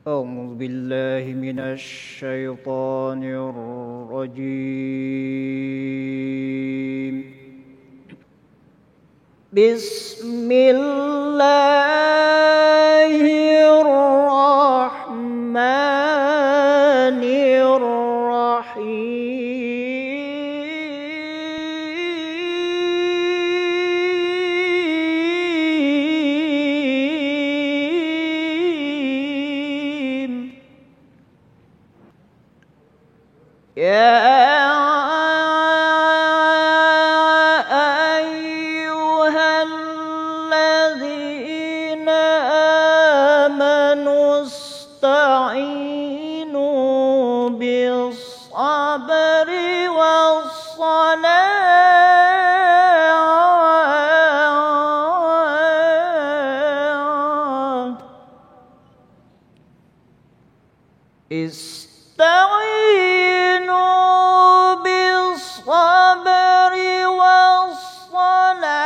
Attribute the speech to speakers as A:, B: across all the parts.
A: أعوذ بالله من الشيطان الرجيم بسم الله الرحمن الرحيم يا أيها الذين آمنوا استعينوا بالصبر والصلاة استعينوا بالصبر والصلاة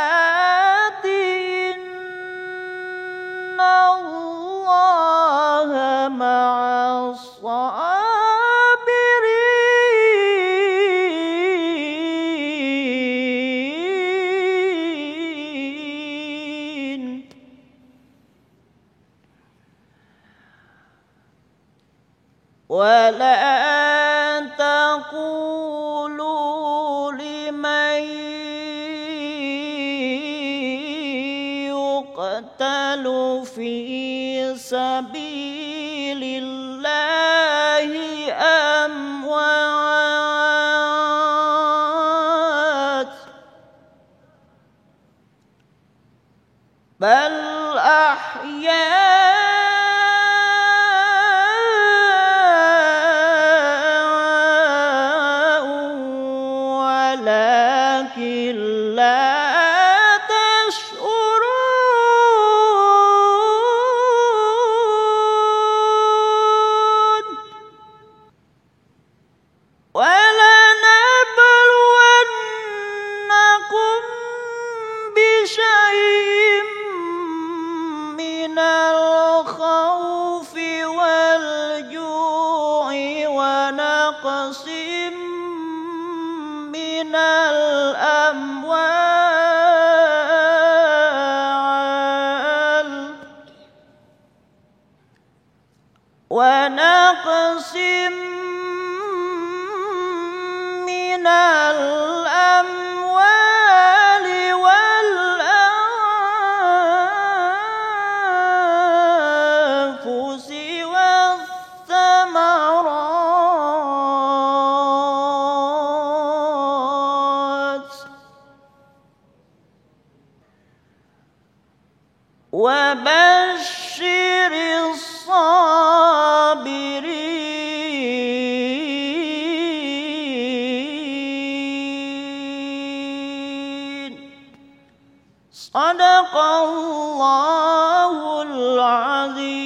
A: إن الله مع الصابرين ولا تقولوا لمن يقتل في سبيل الله أموات بل أحياء ولكن لا تشعرون ولنبلونكم بشيء من الخوف والجوع ونقص من الأموال ونقص من الأموال والأنفس والثمرات وبشر الصابرين صدق الله العظيم.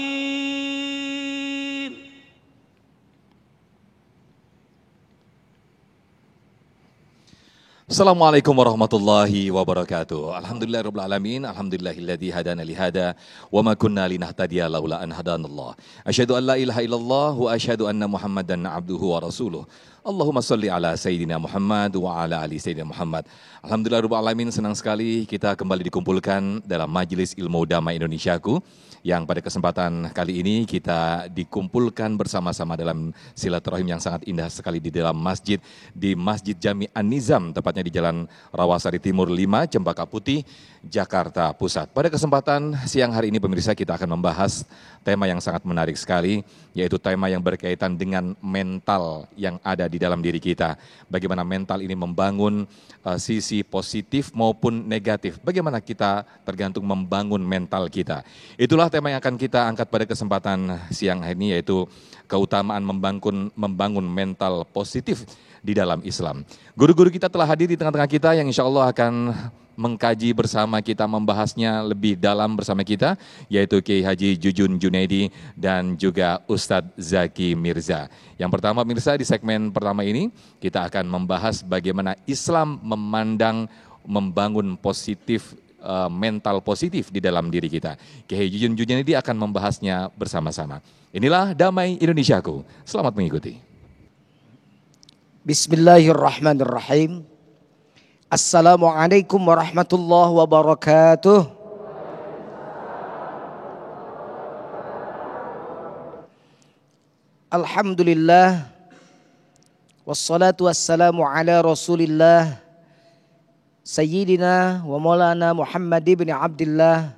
B: Assalamualaikum warahmatullahi wabarakatuh. Alhamdulillahirabbil alamin, alhamdulillahilladzi hadana li hada wa ma kunna linahtadiya laula an hadanallah. Asyhadu an la ilaha illallah wa asyhadu anna Muhammadan abduhu wa rasuluh. Allahumma shalli ala sayyidina Muhammad wa ala ali sayyidina Muhammad. Alhamdulillahirabbil alamin, senang sekali kita kembali dikumpulkan dalam Majelis Ilmu Damai Indonesiaku, yang pada kesempatan kali ini kita dikumpulkan bersama-sama dalam silaturahim yang sangat indah sekali di dalam masjid, di Masjid Jami An-Nizam, tepatnya di Jalan Rawasari Timur 5, Cempaka Putih, Jakarta Pusat. Pada kesempatan siang hari ini pemirsa, kita akan membahas tema yang sangat menarik sekali, yaitu tema yang berkaitan dengan mental yang ada di dalam diri kita. Bagaimana mental ini membangun sisi positif maupun negatif. Bagaimana kita tergantung membangun mental kita. Itulah tema yang akan kita angkat pada kesempatan siang hari ini, yaitu keutamaan membangun mental positif di dalam Islam. Guru-guru kita telah hadir di tengah-tengah kita yang insya Allah akan mengkaji bersama kita, membahasnya lebih dalam bersama kita, yaitu Kiai Haji Jujun Junaidi dan juga Ustadz Zaki Mirza. Yang pertama pemirsa, di segmen pertama ini kita akan membahas bagaimana Islam memandang membangun positif mental positif di dalam diri kita. Kiai Jujun Junedi akan membahasnya bersama-sama. Inilah Damai Indonesiaku. Selamat mengikuti.
C: Bismillahirrahmanirrahim. Assalamualaikum warahmatullahi wabarakatuh. Alhamdulillah. Wassalatu wassalamu ala Rasulillah Sayyidina wa maulana Muhammad ibn Abdullah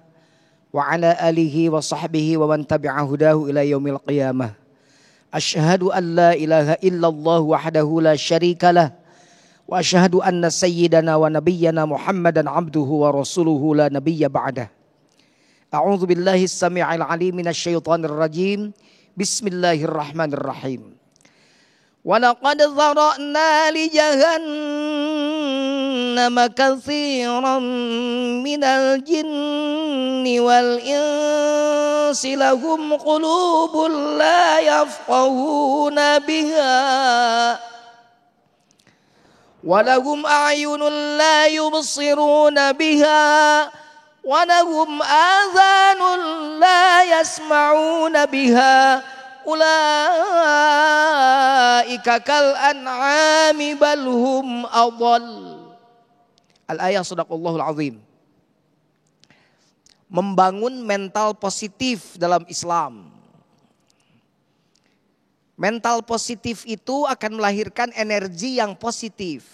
C: wa ala alihi wa sahbihi wa man tabi'a hudahu ila yaumil qiyamah. Asyhadu an la ilaha illallah wahdahu la syarikalah wa asyhadu anna sayyidana wa nabiyyana Muhammadan abduhu wa rasuluhu la nabiyya ba'dah. A'udzu billahi as-sami'il 'alim minasy syaithanir rajim. Bismillahirrahmanirrahim. Wa laqad dhara'na li jahannama katsiran minal jinni wal insi lahum qulubun la yafqahuna biha wa lahum a'yunun la yubsiruna biha wa lahum adhanun la yasma'una biha ulaika kal an'ami bal hum adall. Al-ayah sadaqallahul azim. Membangun mental positif dalam Islam. Mental positif itu akan melahirkan energi yang positif.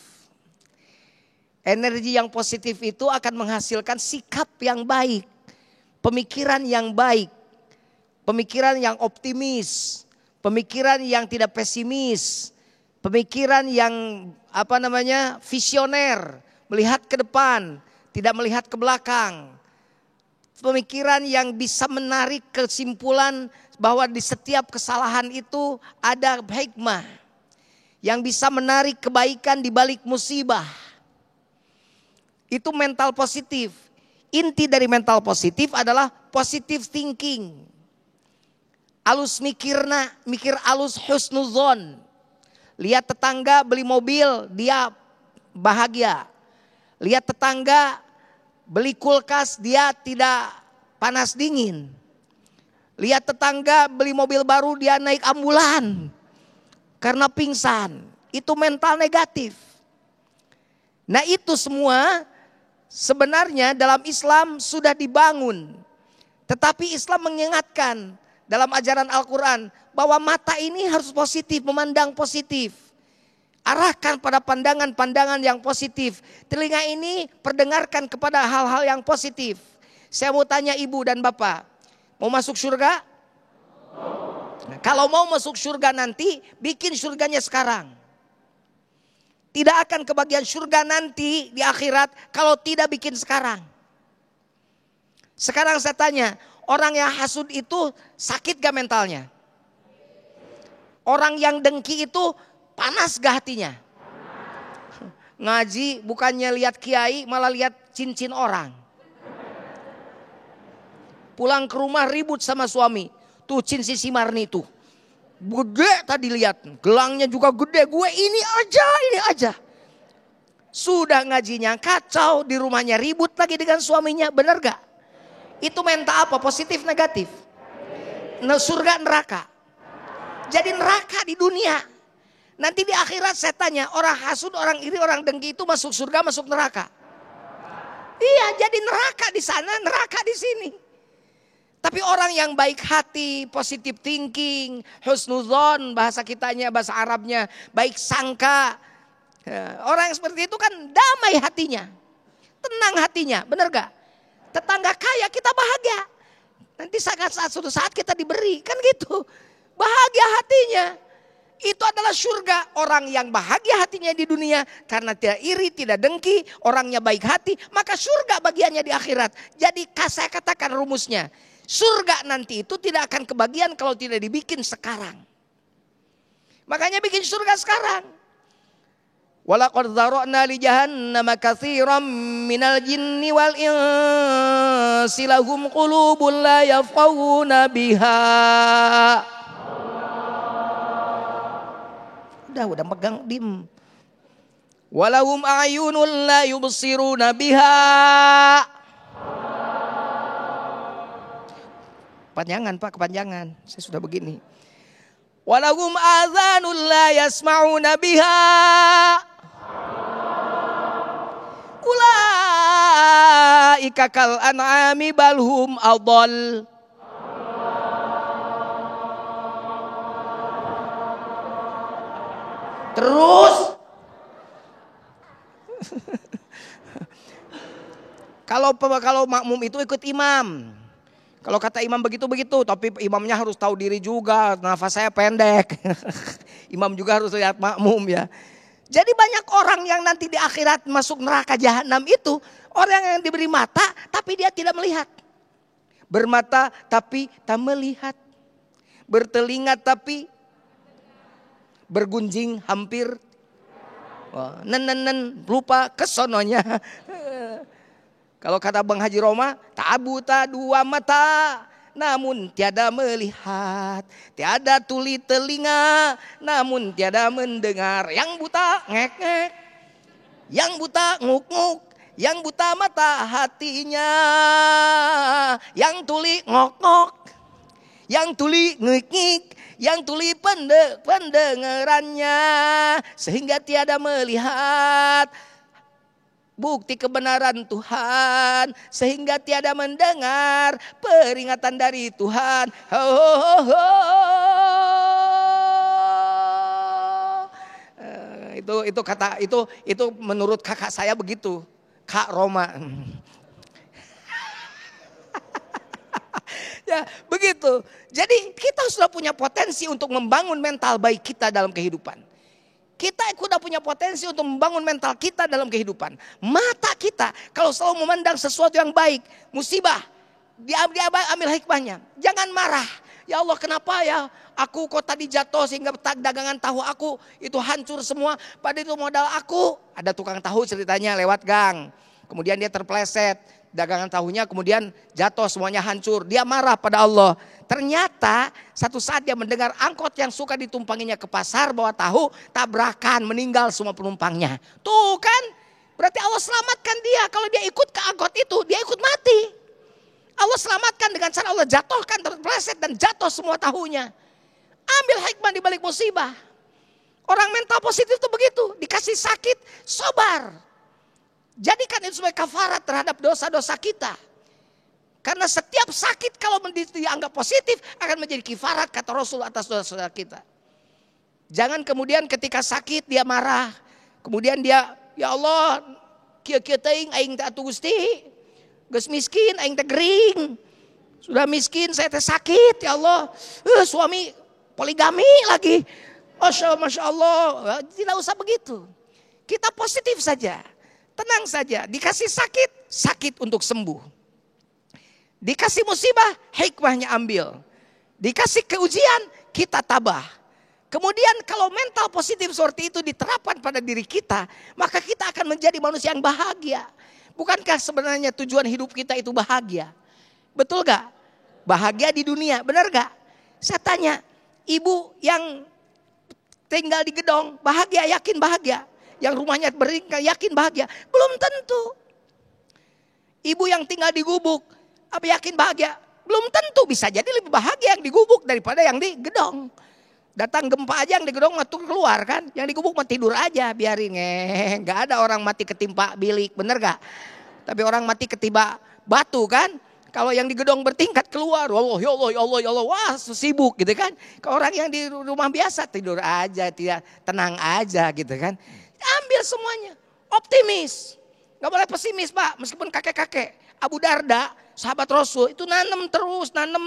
C: Energi yang positif itu akan menghasilkan sikap yang baik, pemikiran yang baik, pemikiran yang optimis, pemikiran yang tidak pesimis, pemikiran yang visioner, melihat ke depan, tidak melihat ke belakang. Pemikiran yang bisa menarik kesimpulan bahwa di setiap kesalahan itu ada hikmah, yang bisa menarik kebaikan di balik musibah. Itu mental positif. Inti dari mental positif adalah positive thinking. Alus mikir alus husnuzon. Lihat tetangga beli mobil, dia bahagia. Lihat tetangga beli kulkas, dia tidak panas dingin. Lihat tetangga beli mobil baru, dia naik ambulan karena pingsan. Itu mental negatif. Nah itu semua sebenarnya dalam Islam sudah dibangun. Tetapi Islam mengingatkan dalam ajaran Al-Quran bahwa mata ini harus positif, memandang positif. Arahkan pada pandangan-pandangan yang positif. Telinga ini perdengarkan kepada hal-hal yang positif. Saya mau tanya ibu dan bapak, mau masuk surga? Nah, kalau mau masuk surga nanti, bikin surganya sekarang. Tidak akan kebagian surga nanti di akhirat kalau tidak bikin sekarang. Sekarang saya tanya, orang yang hasud itu sakit gak mentalnya? Orang yang dengki itu panas gak hatinya? Ngaji bukannya lihat kiai, malah lihat cincin orang. Pulang ke rumah ribut sama suami. Tuh cincin si Marni tuh. Gede tadi lihat, gelangnya juga gede. Gue ini aja. Sudah ngajinya kacau, di rumahnya ribut lagi dengan suaminya, benar gak? Itu mental apa? Positif negatif? Surga neraka. Jadi neraka di dunia. Nanti di akhirat saya tanya, orang hasud, orang iri, orang dengki itu masuk surga, masuk neraka? Iya, jadi neraka di sana, neraka di sini. Tapi orang yang baik hati, positive thinking, husnuzon, bahasa kitanya, bahasa Arabnya, baik sangka. Orang yang seperti itu kan damai hatinya, tenang hatinya, benar gak? Tetangga kaya kita bahagia. Nanti suatu saat kita diberi, kan gitu. Bahagia hatinya. Itu adalah surga. Orang yang bahagia hatinya di dunia karena tidak iri, tidak dengki, orangnya baik hati, maka surga bagiannya di akhirat. Jadi saya katakan rumusnya, surga nanti itu tidak akan kebagian kalau tidak dibikin sekarang. Makanya bikin surga sekarang. Walaqad dzara'na li jahannama katsiran minal jinni wal insi lahum qulubun la yafqahuna biha. Udah megang dim. Walahum a'yunun la yubsiruna biha. Kepanjangan Pak, kepanjangan. Saya sudah begini. Walahum adzanul la yasma'una biha. Ulaika kal an'ami balhum adall. Terus kalau makmum itu ikut imam. Kalau kata imam begitu-begitu, tapi imamnya harus tahu diri juga. Nafas saya pendek. Imam juga harus lihat makmum ya. Jadi banyak orang yang nanti di akhirat masuk neraka jahanam itu orang yang diberi mata tapi dia tidak melihat. Bermata tapi tak melihat. Bertelinga tapi bergunjing hampir. Lupa kesononya. Kalau kata Bang Haji Roma, tak buta dua mata, namun tiada melihat. Tiada tuli telinga, namun tiada mendengar. Yang buta ngek-ngek, yang buta nguk-nguk, yang buta mata hatinya. Yang tuli ngok-ngok, yang tuli ngik-ngik, yang tuli pendengarannya. Sehingga tiada melihat bukti kebenaran Tuhan, sehingga tiada mendengar peringatan dari Tuhan. Itu kata itu menurut kakak saya begitu, Kak Roma. Ya, begitu. Jadi kita sudah punya potensi untuk membangun mental baik kita dalam kehidupan. Kita sudah punya potensi untuk membangun mental kita dalam kehidupan. Mata kita kalau selalu memandang sesuatu yang baik, musibah, dia ambil hikmahnya. Jangan marah. Ya Allah, kenapa ya aku kok tadi jatuh sehingga dagangan tahu aku itu hancur semua. Padahal itu modal aku. Ada tukang tahu ceritanya lewat gang. Kemudian dia terpleset. Dagangan tahunya kemudian jatuh, semuanya hancur. Dia marah pada Allah. Ternyata satu saat dia mendengar angkot yang suka ditumpanginya ke pasar bawa tahu, tabrakan, meninggal semua penumpangnya. Tuh kan, berarti Allah selamatkan dia. Kalau dia ikut ke angkot itu, dia ikut mati. Allah selamatkan dengan cara Allah jatuhkan, terpleset dan jatuh semua tahunya. Ambil hikmah di balik musibah. Orang mental positif itu begitu, dikasih sakit, sabar. Jadikan itu sebagai kafarat terhadap dosa-dosa kita. Karena setiap sakit kalau dianggap positif akan menjadi kifarat kata Rasul atas dosa-dosa kita. Jangan kemudian ketika sakit dia marah. Kemudian dia, ya Allah, kieu-kieu teuing aing teh atuh Gusti. Geus miskin aing teh gering. Sudah miskin saya teh sakit ya Allah. Suami poligami lagi. Masya Allah. Tidak usah begitu. Kita positif saja. Tenang saja, dikasih sakit, sakit untuk sembuh. Dikasih musibah, hikmahnya ambil. Dikasih keujian, kita tabah. Kemudian kalau mental positif seperti itu diterapkan pada diri kita, maka kita akan menjadi manusia yang bahagia. Bukankah sebenarnya tujuan hidup kita itu bahagia? Betul gak? Bahagia di dunia, benar gak? Saya tanya, ibu yang tinggal di gedong, bahagia, yakin bahagia? Yang rumahnya beringkang, yakin bahagia? Belum tentu. Ibu yang tinggal di gubuk, apa yakin bahagia? Belum tentu. Bisa jadi lebih bahagia yang di gubuk daripada yang di gedong. Datang gempa aja yang di gedong mah keluar kan. Yang di gubuk mah tidur aja, biarin. Gak ada orang mati ketimpa bilik, bener gak? Tapi orang mati ketimpa batu kan. Kalau yang di gedong bertingkat keluar, ya Allah, wah sibuk gitu kan. Kalau orang yang di rumah biasa tidur aja, tidak tenang aja gitu kan. Ambil semuanya, optimis. Gak boleh pesimis Pak, meskipun kakek-kakek. Abu Darda, sahabat Rasul, itu nanam terus, nanam,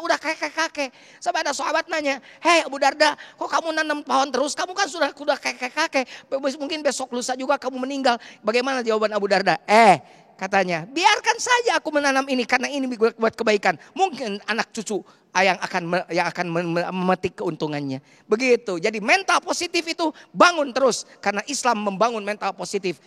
C: udah kakek-kakek. Sampai ada sahabat nanya, hei Abu Darda, kok kamu nanam pohon terus? Kamu kan sudah kakek-kakek, mungkin besok lusa juga kamu meninggal. Bagaimana jawaban Abu Darda? Katanya, biarkan saja aku menanam ini karena ini buat kebaikan. Mungkin anak cucu yang akan memetik keuntungannya. Begitu. Jadi mental positif itu bangun terus karena Islam membangun mental positif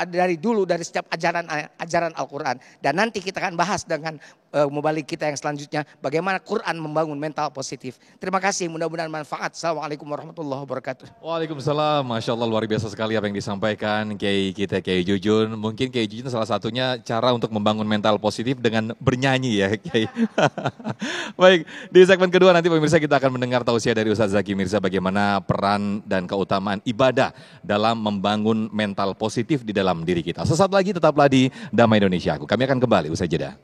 C: dari dulu, dari setiap ajaran Al-Qur'an. Dan nanti kita akan bahas dengan mubalik kita yang selanjutnya bagaimana Quran membangun mental positif. Terima kasih, mudah-mudahan manfaat. Assalamualaikum warahmatullahi wabarakatuh.
B: Waalaikumsalam, Masya Allah luar biasa sekali apa yang disampaikan Kiai kita, Kiai Jujun. Mungkin Kiai Jujun salah satunya cara untuk membangun mental positif dengan bernyanyi ya Kiai. Baik, di segmen kedua nanti pemirsa kita akan mendengar tausiah dari Ustaz Zaki Mirza bagaimana peran dan keutamaan ibadah dalam membangun mental positif di dalam diri kita. Sesaat lagi tetaplah di Damai Indonesia Aku. Kami akan kembali usai jeda.